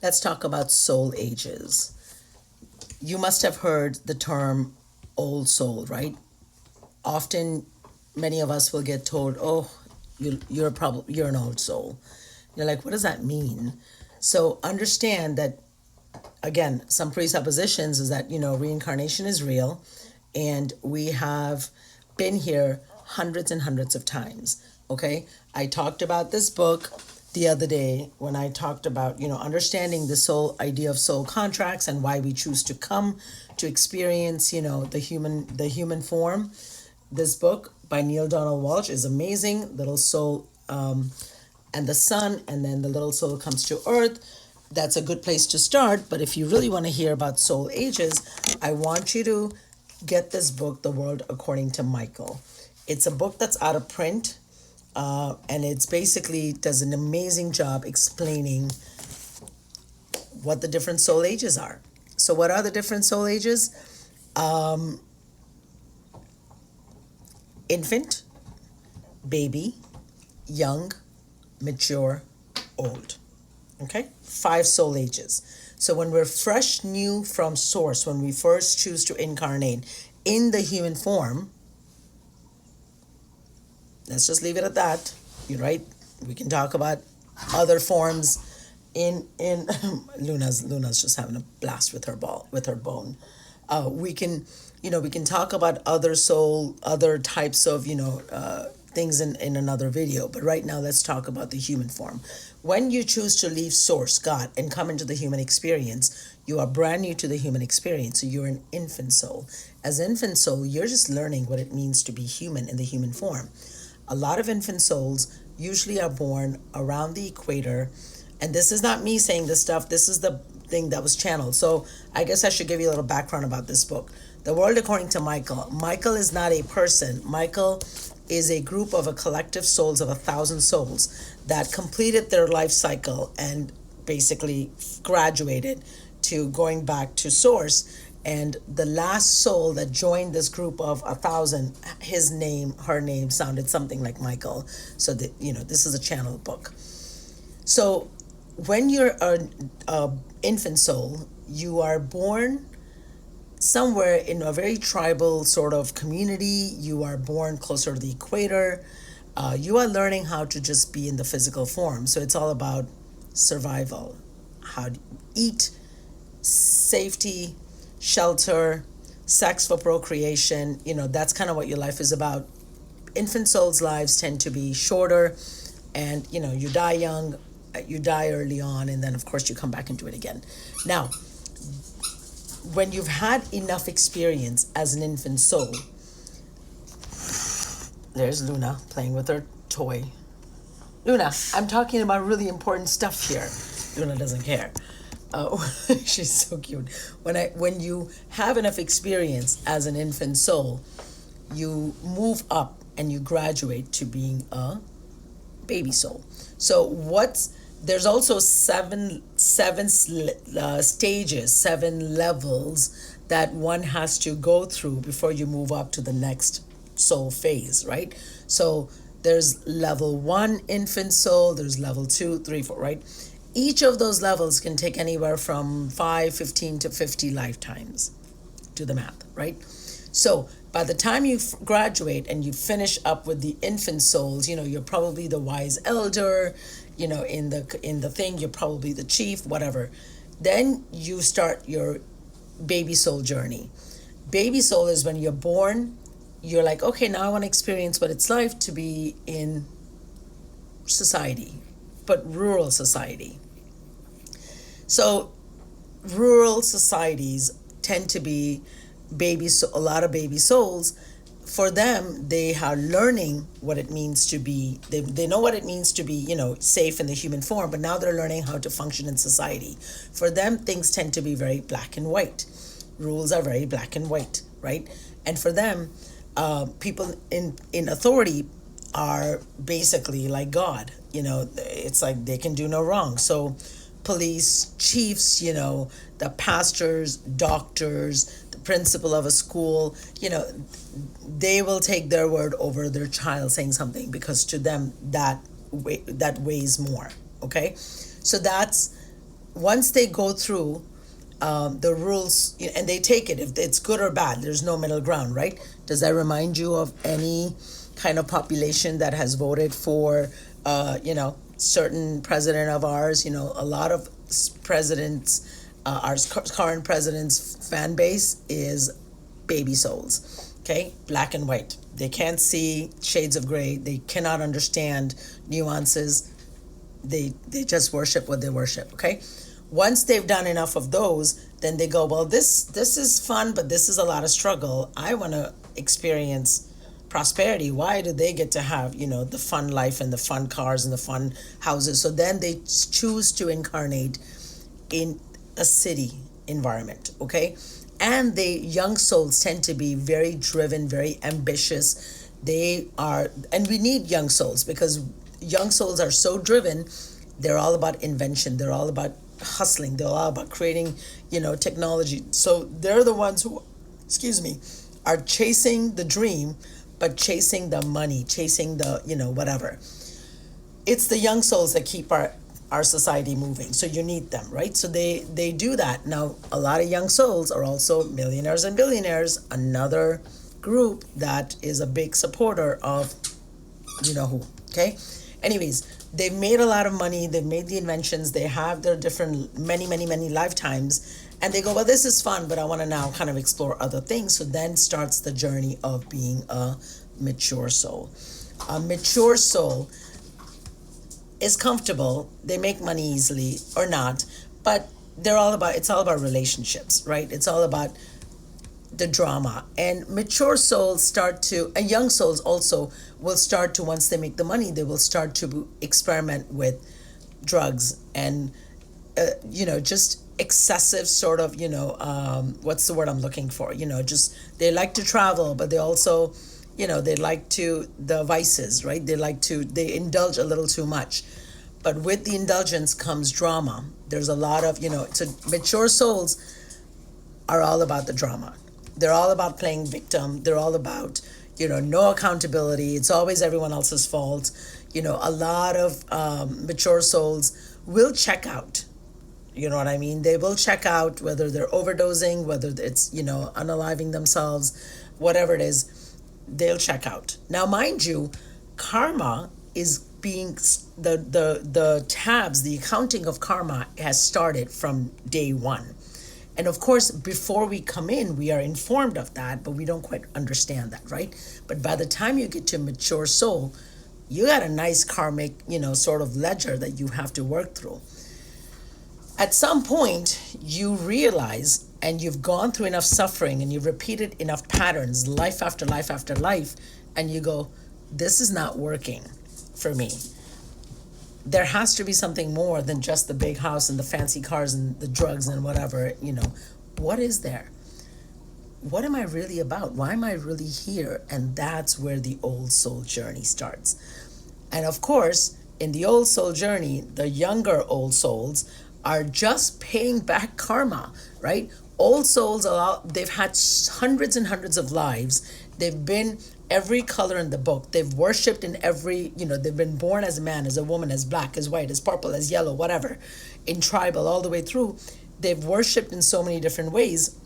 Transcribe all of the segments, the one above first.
let's talk about soul ages. You must have heard the term old soul, right? Often, many of us will get told, "Oh, you're an old soul." You're like, "What does that mean?" So understand that, again, some presuppositions is that reincarnation is real, and we have been here hundreds and hundreds of times. Okay, I talked about this book the other day when I talked about understanding the soul idea of soul contracts and why we choose to come to experience the human form. This book by Neale Donald Walsch is amazing. Little soul and the sun, and then the little soul comes to earth. That's a good place to start. But if you really want to hear about soul ages, I want you to get this book, The World According to Michael. It's a book that's out of print, and it's basically does an amazing job explaining what the different soul ages are. So what are the different soul ages? Infant, baby, young, mature, old. Okay? 5 soul ages. So when we're fresh, new from source, when we first choose to incarnate in the human form, let's just leave it at that. You're right. We can talk about other forms in Luna's just having a blast with her bone. We can talk about other types of things in another video. But right now, let's talk about the human form. When you choose to leave source, God, and come into the human experience, you are brand new to the human experience. So you're an infant soul. As infant soul, you're just learning what it means to be human in the human form. A lot of infant souls usually are born around the equator. And this is not me saying this stuff. This is the thing that was channeled. So I guess I should give you a little background about this book. The World According to Michael. Michael is not a person. Michael is a group of a collective souls of 1,000 souls that completed their life cycle and basically graduated to going back to source. And the last soul that joined this group of 1,000, her name sounded something like Michael. So that, this is a channel book. So when you're an infant soul, you are born somewhere in a very tribal sort of community. You are born closer to the equator. You are learning how to just be in the physical form. So it's all about survival, how to eat, safety, shelter, sex for procreation. That's kind of what your life is about. Infant souls' lives tend to be shorter, and you die young, you die early on, and then of course you come back into it again. Now, when you've had enough experience as an infant soul, there's Luna playing with her toy. Luna, I'm talking about really important stuff here. Luna doesn't care. She's so cute. When you have enough experience as an infant soul, you move up and you graduate to being a baby soul. So there's also seven stages, 7 levels that one has to go through before you move up to the next soul phase, right? So there's level 1 infant soul, there's level 2, 3, 4, right? Each of those levels can take anywhere from 5, 15 to 50 lifetimes. Do the math, right? So by the time you graduate and you finish up with the infant souls, you're probably the wise elder, in the thing, you're probably the chief, whatever. Then you start your baby soul journey. Baby soul is when you're born, you're like, okay, now I want to experience what it's like to be in society, but rural society. So rural societies tend to be a lot of baby souls. For them, they are learning what it means to be, they know what it means to be, safe in the human form, but now they're learning how to function in society. For them, things tend to be very black and white. Rules are very black and white, right? And for them, people in authority are basically like God. It's like they can do no wrong. So police, chiefs, the pastors, doctors, the principal of a school, they will take their word over their child saying something, because to them that weighs more. Okay, so that's once they go through the rules, and they take it, if it's good or bad, there's no middle ground, right? Does that remind you of any kind of population that has voted for, certain president of ours? A lot of presidents, our current president's fan base is baby souls, okay? Black and white. They can't see shades of gray. They cannot understand nuances. They just worship what they worship, okay? Once they've done enough of those, then they go, well, this is fun, but this is a lot of struggle. I want to experience prosperity. Why do they get to have, the fun life and the fun cars and the fun houses? So then they choose to incarnate in a city environment, okay? And the young souls tend to be very driven, very ambitious. They are, and we need young souls because young souls are so driven. They're all about invention. They're all about hustling. They're all about creating, technology. So they're the ones who, excuse me, are chasing the dream, but chasing the money, chasing the, whatever. It's the young souls that keep our society moving. So you need them, right? So they do that. Now, a lot of young souls are also millionaires and billionaires, another group that is a big supporter of you know who. Okay? Anyways, they've made a lot of money, they've made the inventions, they have their different many lifetimes, and they go, well, this is fun, but I want to now kind of explore other things. So then starts the journey of being a mature soul. A mature soul is comfortable, they make money easily or not, but it's all about relationships, right? It's all about the drama. And mature souls and young souls also will start to, once they make the money, they will start to experiment with drugs and just excessive sort of, what's the word I'm looking for, just they like to travel, but they also, they like to, the vices, right? They indulge a little too much. But with the indulgence comes drama. There's a lot of, so mature souls are all about the drama. They're all about playing victim. They're all about, no accountability. It's always everyone else's fault. A lot of mature souls will check out. You know what I mean? They will check out, whether they're overdosing, whether it's, unaliving themselves, whatever it is, they'll check out. Now, mind you, karma is being, the tabs, the accounting of karma has started from day one. And of course, before we come in, we are informed of that, but we don't quite understand that, right? But by the time you get to mature soul, you got a nice karmic, sort of ledger that you have to work through. At some point, you realize, and you've gone through enough suffering and you've repeated enough patterns, life after life after life, and you go, this is not working for me. There has to be something more than just the big house and the fancy cars and the drugs and whatever, What is there? What am I really about? Why am I really here? And that's where the old soul journey starts. And of course, in the old soul journey, the younger old souls are just paying back karma, right? Old souls, they've had hundreds and hundreds of lives. They've been every color in the book. They've worshipped in every, they've been born as a man, as a woman, as black, as white, as purple, as yellow, whatever, in tribal, all the way through. They've worshipped in so many different ways.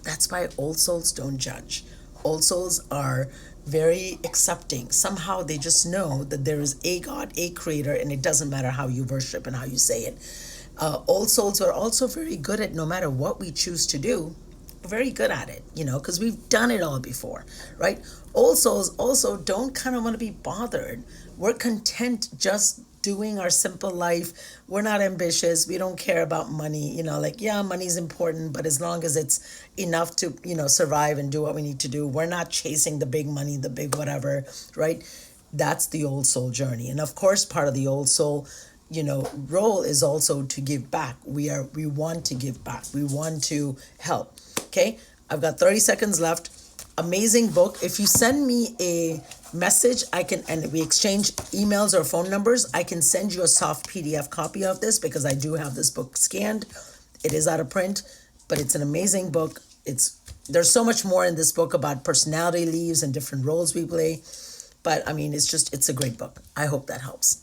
That's why old souls don't judge. Old souls are very accepting. Somehow they just know that there is a God, a creator, and it doesn't matter how you worship and how you say it. Old souls are also very good at, no matter what we choose to do, very good at it, because we've done it all before, right? Old souls also don't kind of want to be bothered. We're content just doing our simple life. We're not ambitious. We don't care about money, money's important, but as long as it's enough to, survive and do what we need to do, we're not chasing the big money, the big whatever, right? That's the old soul journey. And of course, part of the old soul role is also to give back. We want to give back. We want to help. Okay, I've got 30 seconds left. Amazing book. If you send me a message, and we exchange emails or phone numbers, I can send you a soft PDF copy of this, because I do have this book scanned. It is out of print, but it's an amazing book. There's so much more in this book about personality leaves and different roles we play. But I mean, it's a great book. I hope that helps.